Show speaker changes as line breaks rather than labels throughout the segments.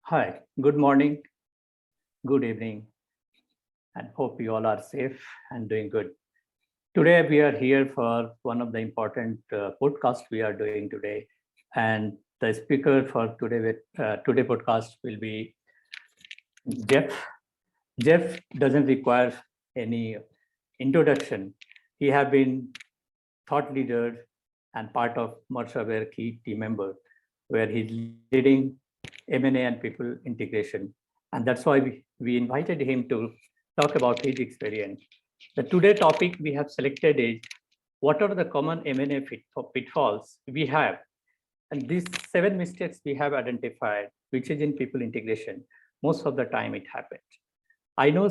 Hi, good morning, good evening, and hope you all are safe and doing good. Today, we are here for one of the important podcasts we are doing today. And the speaker for today podcast will be Jeff. Jeff doesn't require any introduction. He have been thought leader and part of MergerWare key team member, where he's leading M&A and people integration. And that's why we invited him to talk about his experience. The today topic we have selected is what are the common M&A pitfalls we have? And these 7 mistakes we have identified, which is in people integration. Most of the time it happens. I know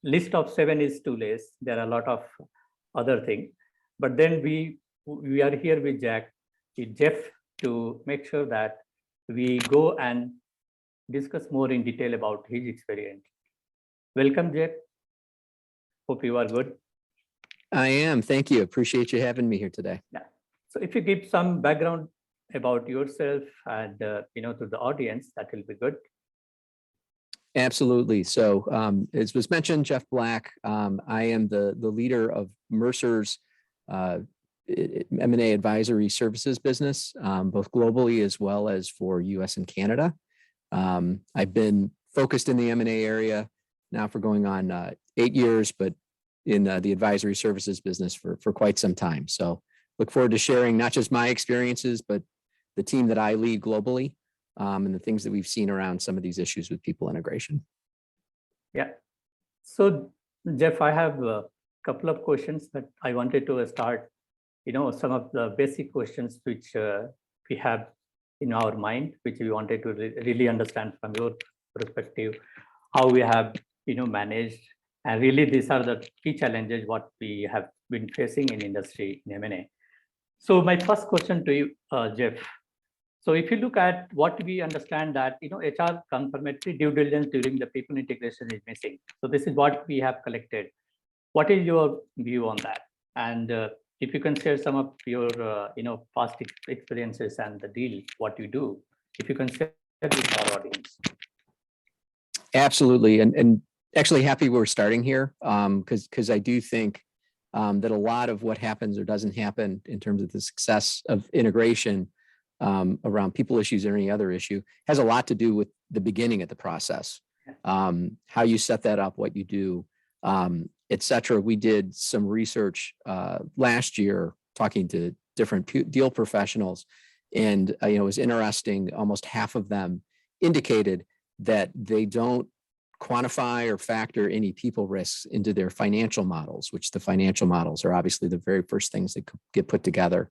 list of 7 is too less. There are a lot of other things, but then we are here with Jeff to make sure that we go and discuss more in detail about his experience. Welcome, Jeff. Hope you are good.
I am. Thank you. Appreciate you having me here today.
Yeah. So if you give some background about yourself and to the audience, that will be good.
Absolutely. So as was mentioned, Jeff Black, I am the leader of Mercer's M&A advisory services business, both globally as well as for US and Canada. I've been focused in the M&A area now for going on 8 years, but in the advisory services business for quite some time. So look forward to sharing not just my experiences, but the team that I lead globally and the things that we've seen around some of these issues with people integration.
Yeah. So Jeff, I have a couple of questions that I wanted to start, some of the basic questions which we have in our mind, which we wanted to really understand from your perspective, how we have, managed. And really, these are the key challenges what we have been facing in industry in M&A. So my first question to you, Jeff. So if you look at what we understand that, HR confirmatory due diligence during the people integration is missing. So this is what we have collected. What is your view on that? And if you can share some of your, past experiences and the deal, what you do, if you can share with our audience.
Absolutely. And actually happy we're starting here because I do think that a lot of what happens or doesn't happen in terms of the success of integration around people issues or any other issue has a lot to do with the beginning of the process, how you set that up, what you do, et cetera. We did some research last year talking to different deal professionals, and it was interesting. Almost half of them indicated that they don't quantify or factor any people risks into their financial models, which the financial models are obviously the very first things that get put together.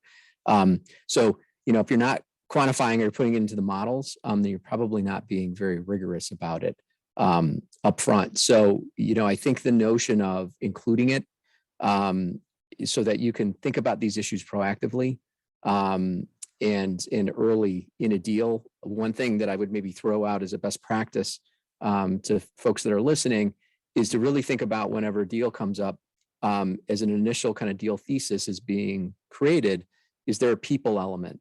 So if you're not quantifying or putting it into the models, then you're probably not being very rigorous about it up front. So, I think the notion of including it so that you can think about these issues proactively and early in a deal. One thing that I would maybe throw out as a best practice to folks that are listening is to really think about whenever a deal comes up as an initial kind of deal thesis is being created, is there a people element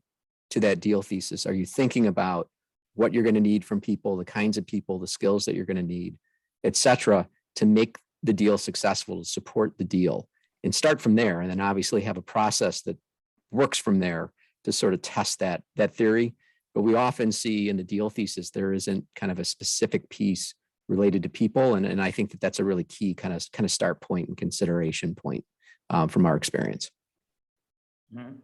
to that deal thesis? Are you thinking about what you're going to need from people, the kinds of people, the skills that you're going to need, et cetera, to make the deal successful, to support the deal, and start from there. And then obviously have a process that works from there to sort of test that theory. But we often see in the deal thesis, there isn't kind of a specific piece related to people. And I think that that's a really key kind of start point and consideration point from our experience.
Mm-hmm.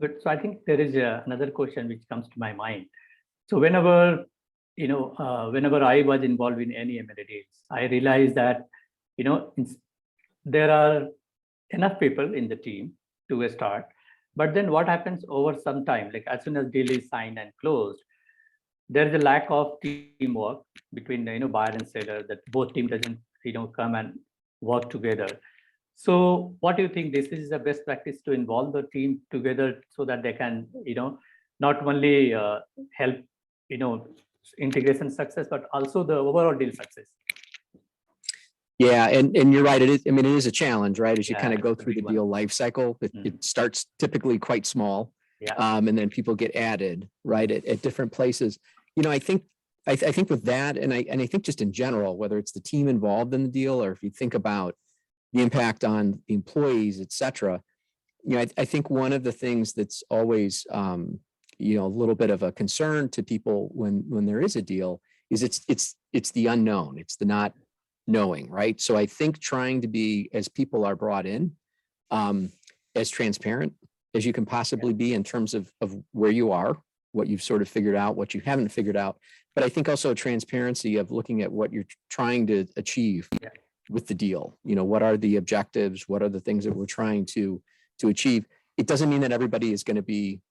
Good. So I think there is another question which comes to my mind. So whenever I was involved in any M&A deals, I realized that, there are enough people in the team to start. But then what happens over some time, like as soon as deal is signed and closed, there is a lack of teamwork between buyer and seller, that both team doesn't come and work together. So what do you think? This is the best practice to involve the team together so that they can not only help integration success, but also the overall deal success.
Yeah, and you're right. It is. I mean, it is a challenge, right? As you kind of go through the deal life cycle, it starts typically quite small, and then people get added, right, at different places. I think with that, and I think just in general, whether it's the team involved in the deal, or if you think about the impact on the employees, et cetera, I think one of the things that's always, a little bit of a concern to people when there is a deal is it's the unknown, it's the not knowing, right? So I think trying to be, as people are brought in, as transparent as you can possibly be in terms of where you are, what you've sort of figured out, what you haven't figured out. But I think also a transparency of looking at what you're trying to achieve with the deal. What are the objectives? What are the things that we're trying to achieve? It doesn't mean that everybody is going to be,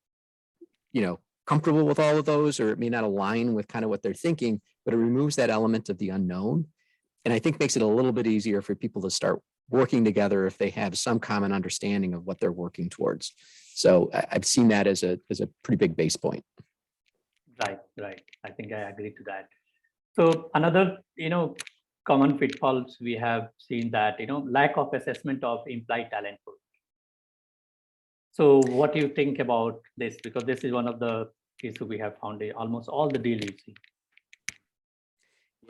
comfortable with all of those, or it may not align with kind of what they're thinking, but it removes that element of the unknown. And I think makes it a little bit easier for people to start working together if they have some common understanding of what they're working towards. So I've seen that as a pretty big base point.
Right. I think I agree to that. So another, common pitfalls we have seen that, lack of assessment of implied talent pool. So what do you think about this? Because this is one of the issues we have found in almost all the deals you see.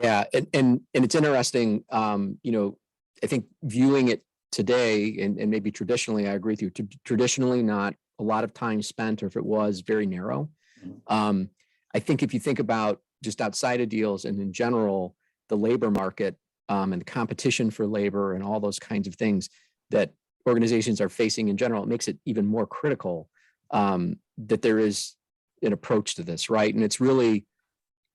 Yeah, and it's interesting, I think viewing it today and maybe traditionally, I agree with you, traditionally not a lot of time spent, or if it was, very narrow. I think if you think about just outside of deals and in general, the labor market and the competition for labor and all those kinds of things that organizations are facing in general, it makes it even more critical that there is an approach to this, right? And it's really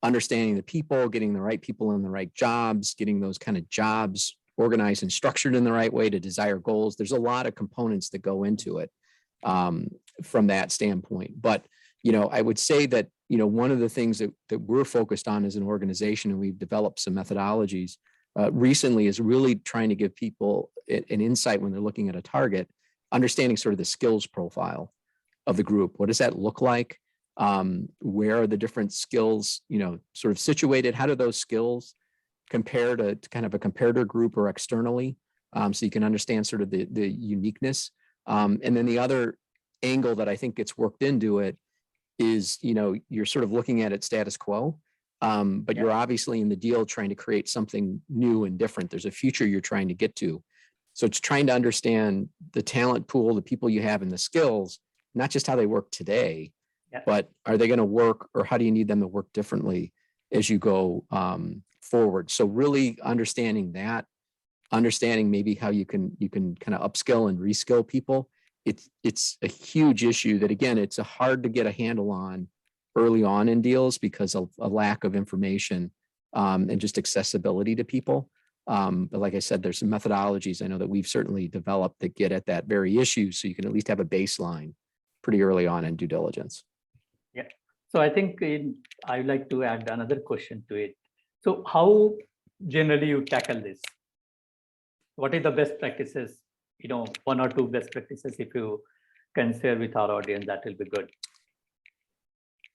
understanding the people, getting the right people in the right jobs, getting those kind of jobs organized and structured in the right way to desire goals. There's a lot of components that go into it from that standpoint. But, I would say that, one of the things that we're focused on as an organization, and we've developed some methodologies recently, is really trying to give people an insight when they're looking at a target, understanding sort of the skills profile of the group. What does that look like? Where are the different skills, sort of situated? How do those skills compare to kind of a comparator group or externally? So you can understand sort of the uniqueness. And then the other angle that I think gets worked into it is, you're sort of looking at it status quo, but you're obviously in the deal trying to create something new and different. There's a future you're trying to get to. So it's trying to understand the talent pool, the people you have, and the skills, not just how they work today, but are they going to work, or how do you need them to work differently as you go forward? So really understanding that, understanding maybe how you can kind of upskill and reskill people. It's a huge issue that, again, it's hard to get a handle on early on in deals because of a lack of information and just accessibility to people. But like I said, there's some methodologies I know that we've certainly developed that get at that very issue, so you can at least have a baseline pretty early on in due diligence.
Yeah. So I think I'd like to add another question to it. So how generally you tackle this? What is the best practices? One or two best practices, if you can share with our audience, that will be good.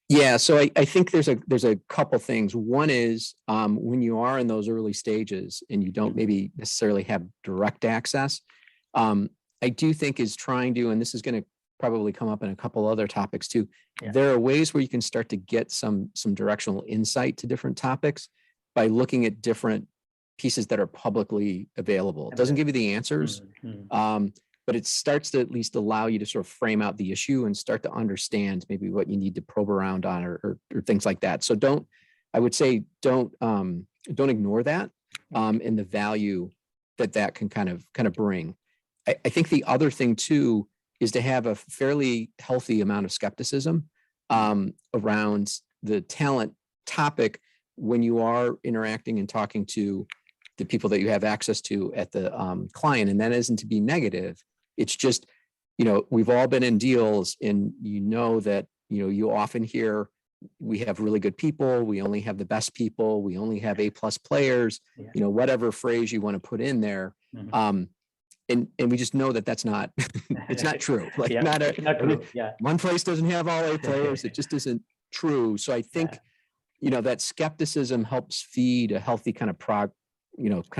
Yeah, so I think there's a couple things. One is when you are in those early stages and you don't maybe necessarily have direct access, I do think is trying to, and this is going to probably come up in a couple other topics too. There are ways where you can start to get some directional insight to different topics by looking at different pieces that are publicly available. It doesn't give you the answers, but it starts to at least allow you to sort of frame out the issue and start to understand maybe what you need to probe around on or things like that. So don't ignore that and the value that can kind of bring. I think the other thing too is to have a fairly healthy amount of skepticism around the talent topic when you are interacting and talking to the people that you have access to at the client. And that isn't to be negative. It's just, we've all been in deals, and that, you often hear we have really good people. We only have the best people. We only have A+ players, whatever phrase you want to put in there. And we just know that that's not, it's not true. Like not true. One place doesn't have all A players. It just isn't true. So I think, that skepticism helps feed a healthy kind of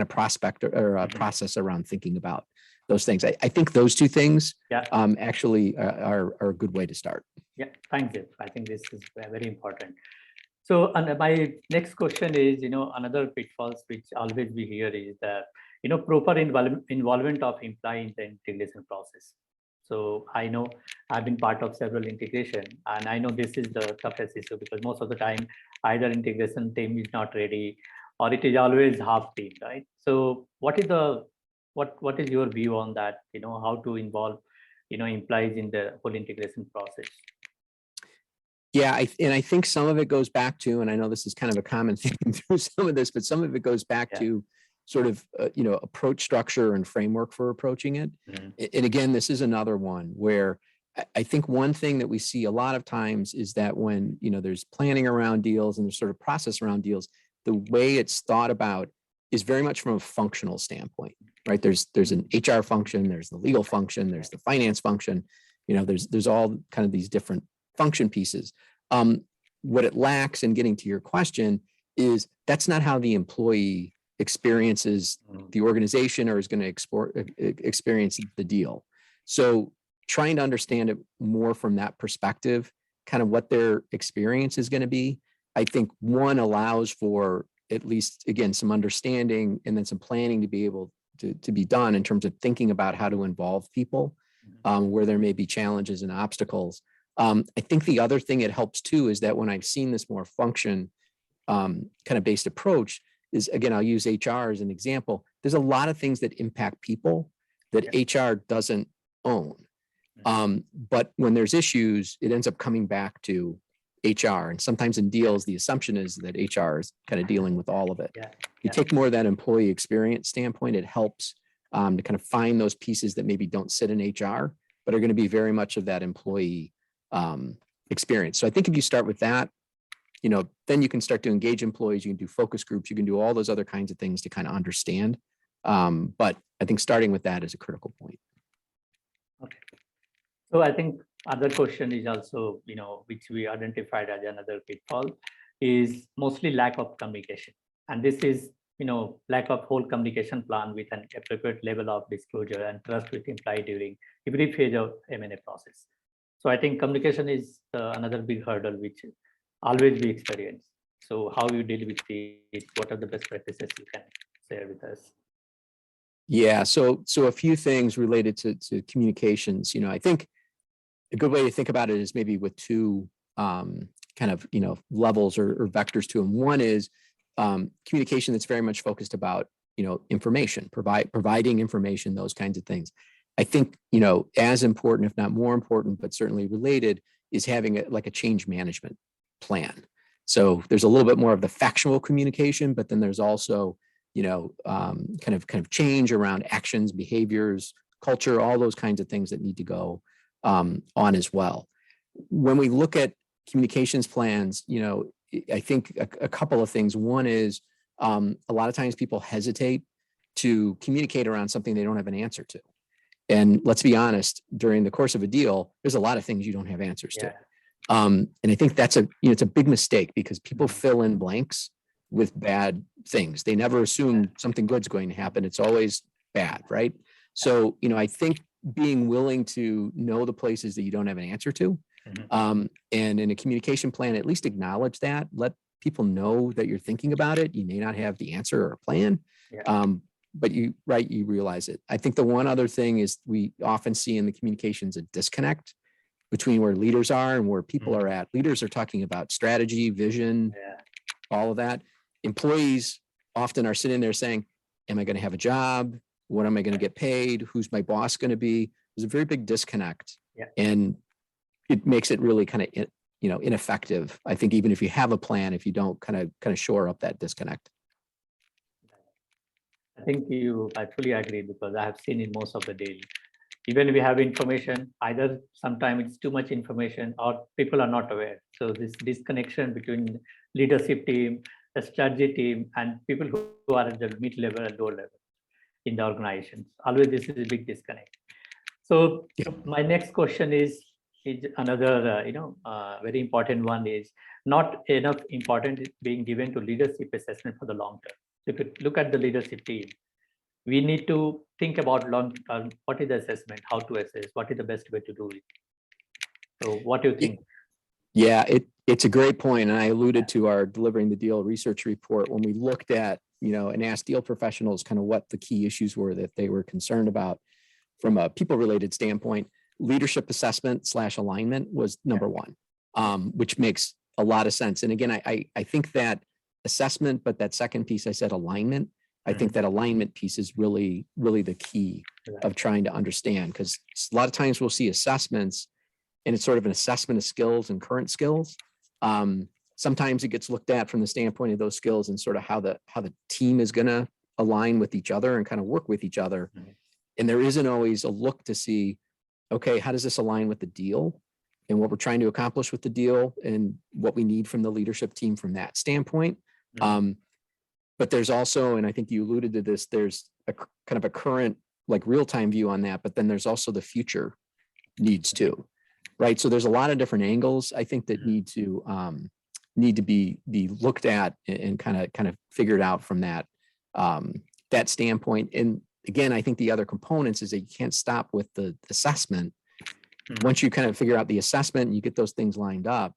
prospect or process around thinking about those things. I think those two things actually are a good way to start.
Yeah, thank you. I think this is very important. So, and my next question is, another pitfalls which always we hear is that, proper involvement of employee in the integration process. So I know I've been part of several integration, and I know this is the toughest issue because most of the time either integration team is not ready or it is always half team, right? So what is your view on that? How to involve, employees in the whole integration process?
Yeah, and I think some of it goes back to, and I know this is kind of a common theme through some of this, but some of it goes back
Yeah.
to sort of, approach structure and framework for approaching it.
Mhm.
And again, this is another one where I think one thing that we see a lot of times is that when, there's planning around deals and there's sort of process around deals, the way it's thought about is very much from a functional standpoint, right? There's an HR function, there's the legal function, there's the finance function, there's all kind of these different function pieces. What it lacks in getting to your question is that's not how the employee experiences the organization or is going to experience the deal. So trying to understand it more from that perspective, kind of what their experience is going to be, I think one allows for at least, again, some understanding and then some planning to be able to be done in terms of thinking about how to involve people where there may be challenges and obstacles. I think the other thing it helps too is that when I've seen this more function kind of based approach is, again, I'll use HR as an example. There's a lot of things that impact people that HR doesn't own. But when there's issues, it ends up coming back to HR. And sometimes in deals, the assumption is that HR is kind of dealing with all of it. You take more of that employee experience standpoint, it helps to kind of find those pieces that maybe don't sit in HR, but are going to be very much of that employee experience. So I think if you start with that, then you can start to engage employees, you can do focus groups, you can do all those other kinds of things to kind of understand. But I think starting with that is a critical point.
Okay. So I think other question is also, which we identified as another pitfall is mostly lack of communication. And this is, lack of whole communication plan with an appropriate level of disclosure and trust with employee during every phase of M&A process. So I think communication is another big hurdle which always we experience. So how you deal with it? What are the best practices you can share with us?
Yeah, so a few things related to communications. I think a good way to think about it is maybe with two kind of levels or vectors to them. One is communication that's very much focused about information, providing information, those kinds of things. I think as important, if not more important, but certainly related, is having a change management plan. So there's a little bit more of the factual communication, but then there's also kind of change around actions, behaviors, culture, all those kinds of things that need to go on as well. When we look at communications plans, I think a couple of things. One is a lot of times people hesitate to communicate around something they don't have an answer to. And let's be honest, during the course of a deal, there's a lot of things you don't have answers to. And I think that's it's a big mistake because people fill in blanks with bad things. They never assume something good's going to happen. It's always bad, right? So, I think being willing to know the places that you don't have an answer to, and in a communication plan, at least acknowledge that, let people know that you're thinking about it. You may not have the answer or a plan, but you realize it. I think the one other thing is we often see in the communications a disconnect between where leaders are and where people are at. Leaders are talking about strategy, vision, all of that. Employees often are sitting there saying, am I going to have a job? What am I going to get paid? Who's my boss going to be? There's a very big disconnect. And it makes it really kind of, ineffective. I think even if you have a plan, if you don't kind of shore up that disconnect.
I think I fully agree because I have seen in most of the deals, even we have information, either sometimes it's too much information or people are not aware. So this disconnection between leadership team, the strategy team, and people who are at the mid-level and lower level in the organizations, always this is a big disconnect. So my next question is another, very important one is not enough importance being given to leadership assessment for the long term. So if you look at the leadership team, we need to think about long term, what is the assessment, how to assess, what is the best way to do it. So what do you think?
Yeah, it's a great point. And I alluded to our delivering the deal research report when we looked at, and asked deal professionals kind of what the key issues were that they were concerned about from a people related standpoint. Leadership assessment / alignment was number one, which makes a lot of sense. And again, I think that assessment, but that second piece I said alignment, I think that alignment piece is really, really the key of trying to understand, because a lot of times we'll see assessments and it's sort of an assessment of skills and current skills. Sometimes it gets looked at from the standpoint of those skills and sort of how the team is going to align with each other and kind of work with each other. And there isn't always a look to see, okay, how does this align with the deal and what we're trying to accomplish with the deal and what we need from the leadership team from that standpoint. But there's also, and I think you alluded to this, there's a kind of a current, like real-time view on that, but then there's also the future needs too, right? So there's a lot of different angles, I think, that need to be looked at and kind of figured out from that standpoint. And again, I think the other components is that you can't stop with the assessment. Once you kind of figure out the assessment and you get those things lined up,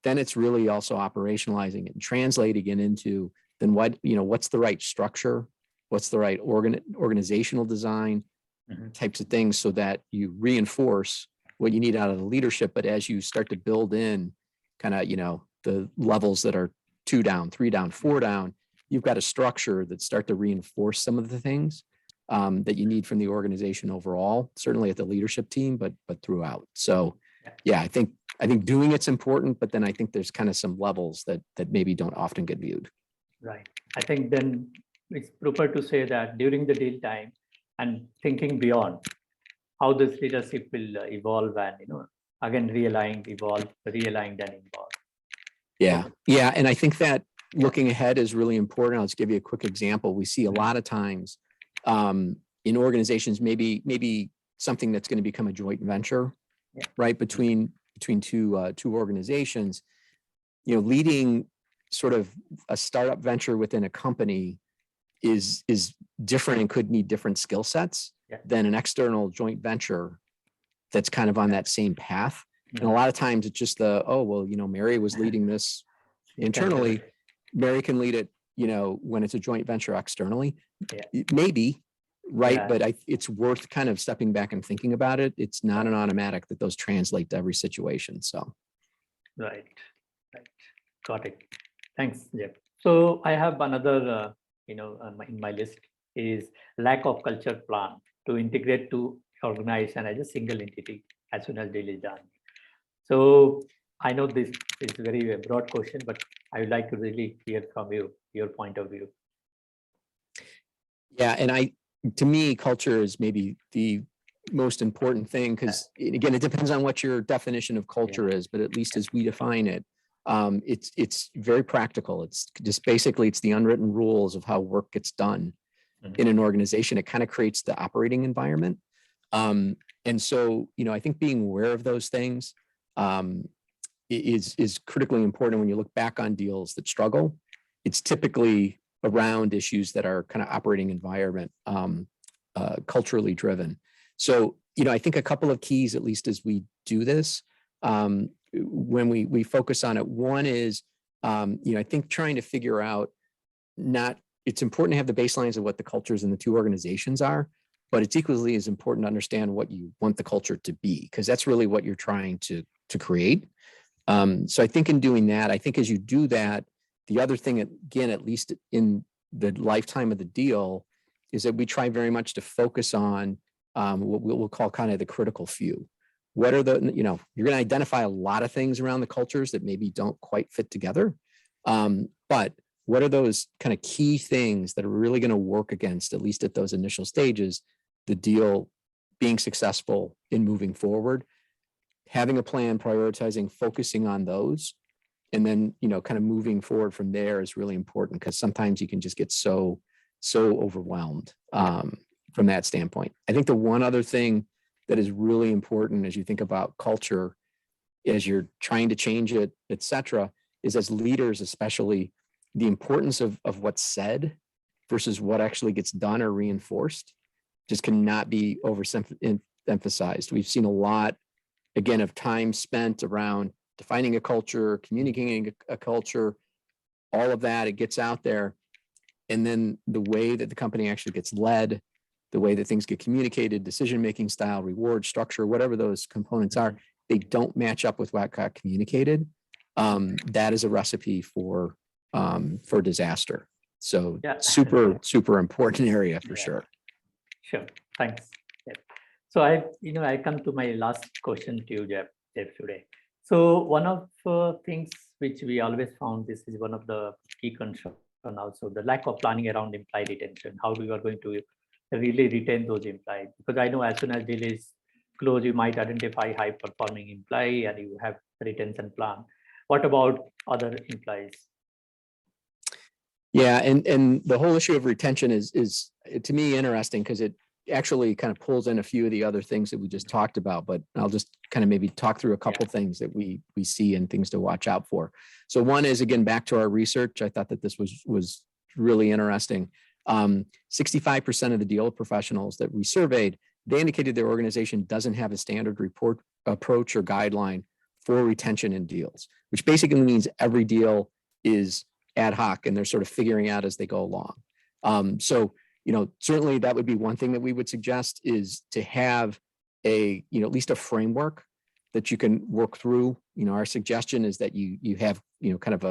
then it's really also operationalizing it and translating it into then what's the right structure, what's the right organizational design types of things, so that you reinforce what you need out of the leadership. But as you start to build in kind of, the levels that are 2 down, 3 down, 4 down, you've got a structure that start to reinforce some of the things that you need from the organization overall, certainly at the leadership team, but throughout. So yeah, I think doing it's important, but then I think there's kind of some levels that maybe don't often get viewed.
Right. I think then it's proper to say that during the deal time and thinking beyond how this leadership will evolve and, again, evolve, realigned and involved.
Yeah. And I think that looking ahead is really important. I'll just give you a quick example. We see a lot of times in organizations, maybe something that's going to become a joint venture, right? Between two organizations, leading sort of a startup venture within a company is different and could need different skill sets than an external joint venture that's kind of on that same path. And a lot of times it's just Mary was leading this internally. Mary can lead it, when it's a joint venture externally, maybe, right? But it's worth kind of stepping back and thinking about it. It's not an automatic that those translate to every situation. So.
Right. Got it. Thanks, Jeff. So I have another, in my list is lack of culture plan to integrate to organization as a single entity as soon as deal is done. So I know this is a very broad question, but I would like to really hear from you, your point of view.
Yeah, and to me, culture is maybe the most important thing, because again, it depends on what your definition of culture is, but at least as we define it, it's very practical. It's just basically it's the unwritten rules of how work gets done in an organization. It kind of creates the operating environment. And so, I think being aware of those things is critically important. When you look back on deals that struggle, it's typically around issues that are kind of operating environment, culturally driven. So, I think a couple of keys, at least as we do this, when we focus on it, one is, I think trying to figure out it's important to have the baselines of what the cultures in the two organizations are, but it's equally as important to understand what you want the culture to be, because that's really what you're trying to create. So I think in doing that, I think as you do that, the other thing, again, at least in the lifetime of the deal, is that we try very much to focus on what we'll call kind of the critical few. What are you're going to identify a lot of things around the cultures that maybe don't quite fit together. But what are those kind of key things that are really going to work against, at least at those initial stages, the deal being successful in moving forward? Having a plan, prioritizing, focusing on those, and then, kind of moving forward from there is really important, because sometimes you can just get so overwhelmed from that standpoint. I think the one other thing that is really important as you think about culture, as you're trying to change it, et cetera, is as leaders, especially, the importance of what's said versus what actually gets done or reinforced just cannot be overemphasized. We've seen a lot, again, of time spent around defining a culture, communicating a culture, all of that, it gets out there. And then the way that the company actually gets led, the way that things get communicated, decision-making style, reward structure, whatever those components are, they don't match up with what got communicated. That is a recipe for disaster. So
Yeah.
super important area for sure.
Sure. Thanks. Yep. So I come to my last question to you, Jeff, today. So one of things which we always found, this is one of the key concerns also, the lack of planning around employee retention. How we are going to really retain those employees? Because I know as soon as deal is closed, you might identify high performing employee and you have retention plan. What about other employees?
Yeah, and the whole issue of retention is to me interesting because it actually kind of pulls in a few of the other things that we just talked about, but I'll just kind of maybe talk through a couple things that we see and things to watch out for. So one is, again, back to our research. I thought that this was really interesting. 65% of the deal professionals that we surveyed, they indicated their organization doesn't have a standard report approach or guideline for retention in deals, which basically means every deal is ad hoc and they're sort of figuring out as they go along. So, certainly that would be one thing that we would suggest is to have at least a framework that you can work through. Our suggestion is that you have, kind of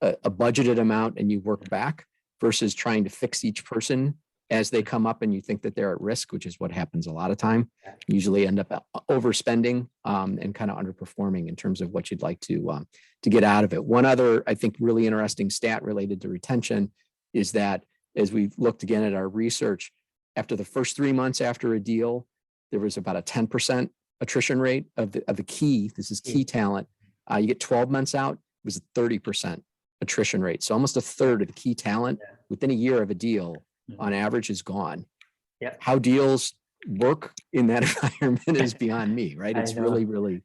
a budgeted amount and you work back versus trying to fix each person as they come up and you think that they're at risk, which is what happens a lot of time. You usually end up overspending and kind of underperforming in terms of what you'd like to get out of it. One other, I think, really interesting stat related to retention is that as we looked again at our research, after the first 3 months after a deal, there was about a 10% attrition rate of the key. This is key talent. You get 12 months out, it was a 30% attrition rate. So almost a third of the key talent within a year of a deal on average is gone.
Yeah.
How deals work in that environment is beyond me, right? It's really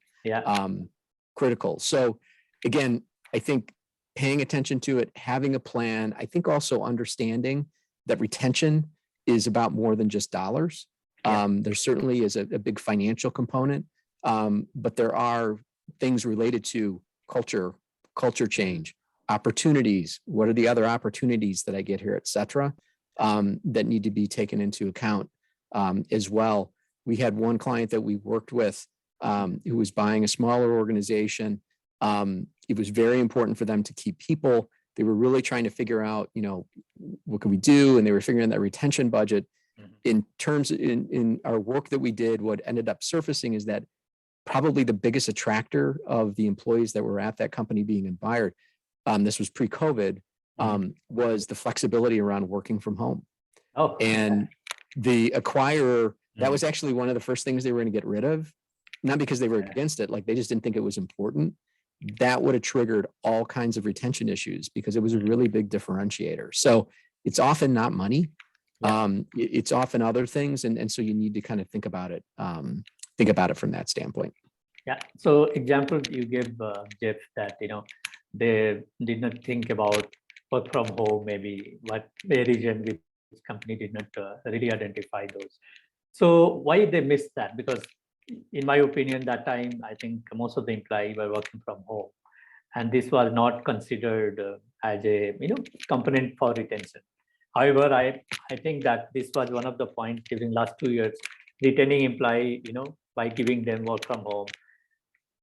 critical. So again, I think paying attention to it, having a plan, I think also understanding that retention is about more than just dollars. There certainly is a big financial component, but there are things related to culture change, opportunities. What are the other opportunities that I get here, et cetera, that need to be taken into account as well. We had one client that we worked with who was buying a smaller organization. It was very important for them to keep people. They were really trying to figure out, what can we do? And they were figuring out that retention budget. In our work that we did, what ended up surfacing is that probably the biggest attractor of the employees that were at that company being hired, this was pre-COVID, was the flexibility around working from home. And the acquirer, that was actually one of the first things they were going to get rid of, not because they were against it, like they just didn't think it was important. That would have triggered all kinds of retention issues because it was a really big differentiator. So it's often not money. It's often other things. And so you need to kind of think about it from that standpoint.
Yeah. So example you give, Jeff, that, they did not think about work from home, maybe what region which company did not really identify those. So why they missed that? Because in my opinion, that time, I think most of the employees were working from home and this was not considered as a, component for retention. However, I think that this was one of the points during last 2 years, retaining employee, by giving them work from home.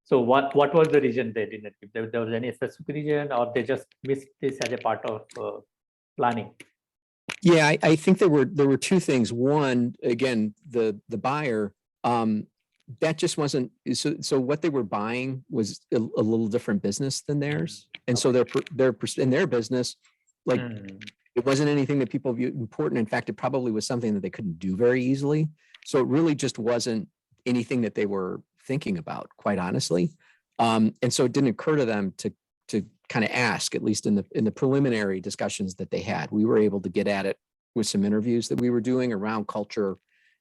So what was the reason they didn't give? There was any specific reason, or they just missed this as a part of planning?
Yeah, I think there were two things. One, again, the buyer, that just wasn't so what they were buying was a little different business than theirs, and so their in their business, like it wasn't anything that people viewed important. In fact, it probably was something that they couldn't do very easily. So it really just wasn't anything that they were thinking about, quite honestly. And so it didn't occur to them to kind of ask, at least in the preliminary discussions that they had. We were able to get at it with some interviews that we were doing around culture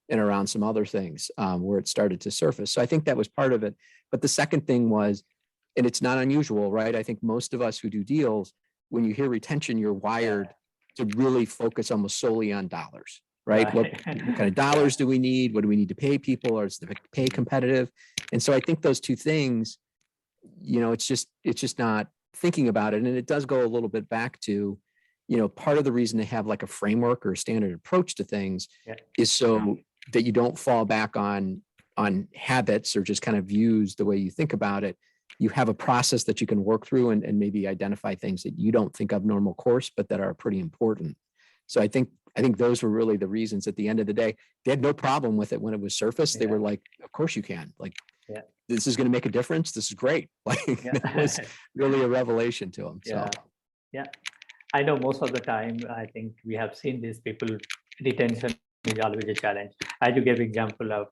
and around some other things where it started to surface. So I think that was part of it. But the second thing was, and it's not unusual, right? I think most of us who do deals, when you hear retention, you're wired to really focus almost solely on dollars, right? What kind of dollars do we need? What do we need to pay people? Or is the pay competitive? And so I think those two things, it's just not thinking about it. And it does go a little bit back to, part of the reason to have like a framework or a standard approach to things is so that you don't fall back on habits or just kind of views the way you think about it. You have a process that you can work through and maybe identify things that you don't think of normal course, but that are pretty important. So I think those were really the reasons. At the end of the day, they had no problem with it when it was surfaced. They were like, of course you can. Like, this is going to make a difference. This is great. Like, it was really a revelation to them. So
I know most of the time, I think we have seen these people, retention is always a challenge. As you gave example of,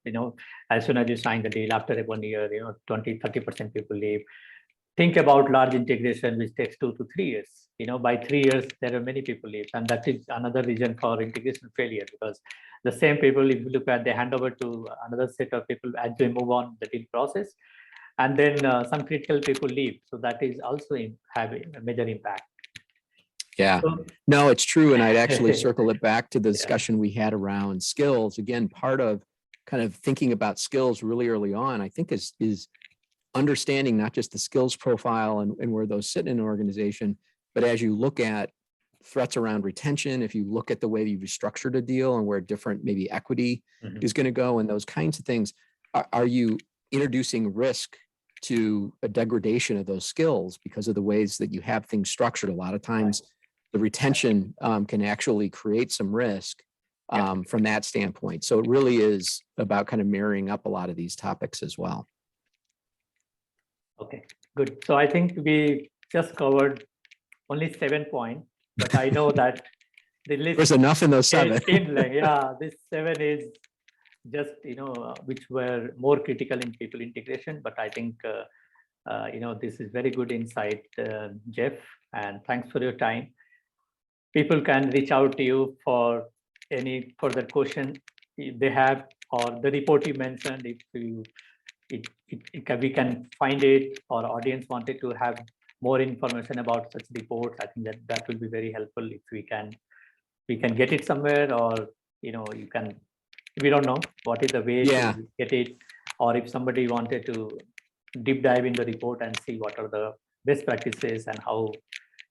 as soon as you sign the deal, after 1 year, 20-30% people leave. Think about large integration, which takes 2 to 3 years. By 3 years, there are many people leave. And that is another reason for integration failure, because the same people, if you look at, they hand over to another set of people as they move on the deal process. And then some critical people leave. So that is also having a major impact.
Yeah, no, it's true. And I'd actually circle it back to the discussion we had around skills. Again, part of kind of thinking about skills really early on, I think is understanding not just the skills profile and where those sit in an organization, but as you look at threats around retention, if you look at the way you've structured a deal and where different maybe equity is going to go and those kinds of things, are you introducing risk to a degradation of those skills because of the ways that you have things structured? A lot of times the retention can actually create some risk from that standpoint. So it really is about kind of marrying up a lot of these topics as well.
Okay, good. So I think we just covered only 7 points, but I know that the list
there's enough in those 7.
This 7 is just, which were more critical in people integration, but I think, this is very good insight, Jeff, and thanks for your time. People can reach out to you for any further question they have, or the report you mentioned, if we can find it, or audience wanted to have more information about such reports. I think that will be very helpful if we can get it somewhere, or you can, we don't know what is the way to get it, or if somebody wanted to deep dive in the report and see what are the best practices and how,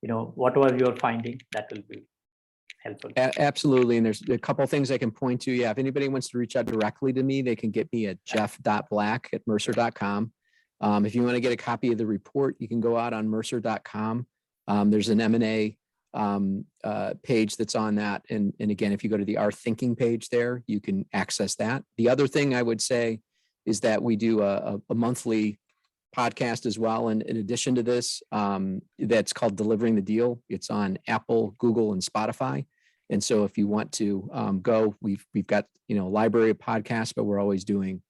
whatever you're finding, that will be helpful.
Absolutely. And there's a couple of things I can point to. Yeah. If anybody wants to reach out directly to me, they can get me at jeff.black@mercer.com. If you want to get a copy of the report, you can go out on mercer.com. There's an M&A page that's on that. And again, if you go to the Our Thinking page there, you can access that. The other thing I would say is that we do a monthly podcast as well. And in addition to this, that's called Delivering the Deal. It's on Apple, Google, and Spotify. And so if you want to go, we've got, a library of podcasts, but we're always doing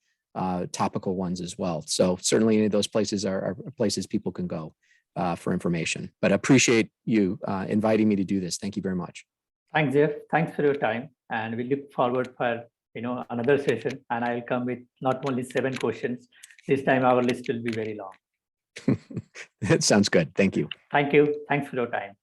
topical ones as well. So certainly any of those places are places people can go for information. But I appreciate you inviting me to do this. Thank you very much.
Thanks, Jeff. Thanks for your time. And we look forward for another session. And I'll come with not only 7 questions. This time our list will be very long.
That sounds good. Thank you.
Thank you. Thanks for your time.